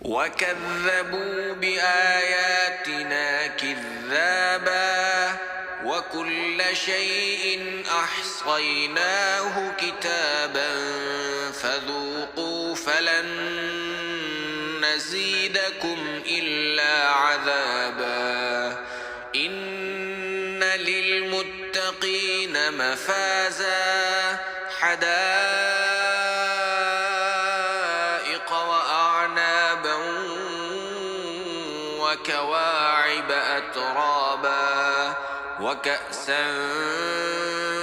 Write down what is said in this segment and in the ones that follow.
وكذبوا بآياتنا كذابا وكل شيء أحصيناه كتابا فذوقوا فلن نزيدكم إلا عذابا إن للمتقين مفازا حدائق وأعنابا وكواعب أترابا وكأسا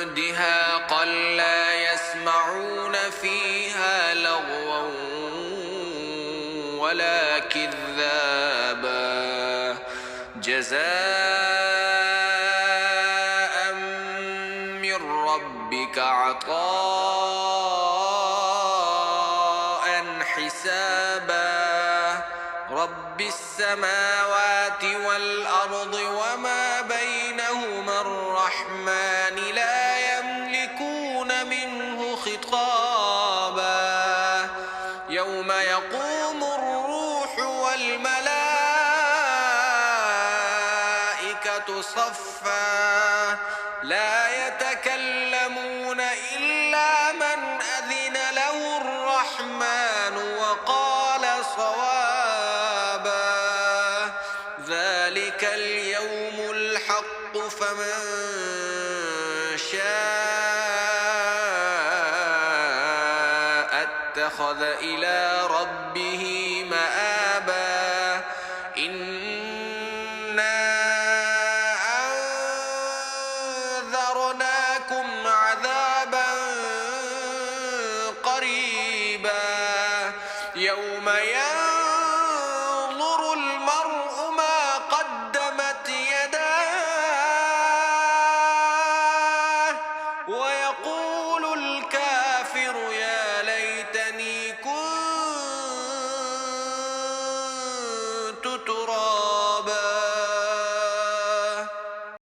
دهاقا لا يسمعون فيها لغوا ولا كذابا جزاء من ربك عطاء حسابا رب السماوات والأرض وما بينهما الرحمن لا يملكون منه خطابا يوم يقوم الروح والملائكة صفا لا يتكلمون إلا من أذن له الرحمن وقال صوابا ذلك اليوم الحق فمن شاء اتخذ إلى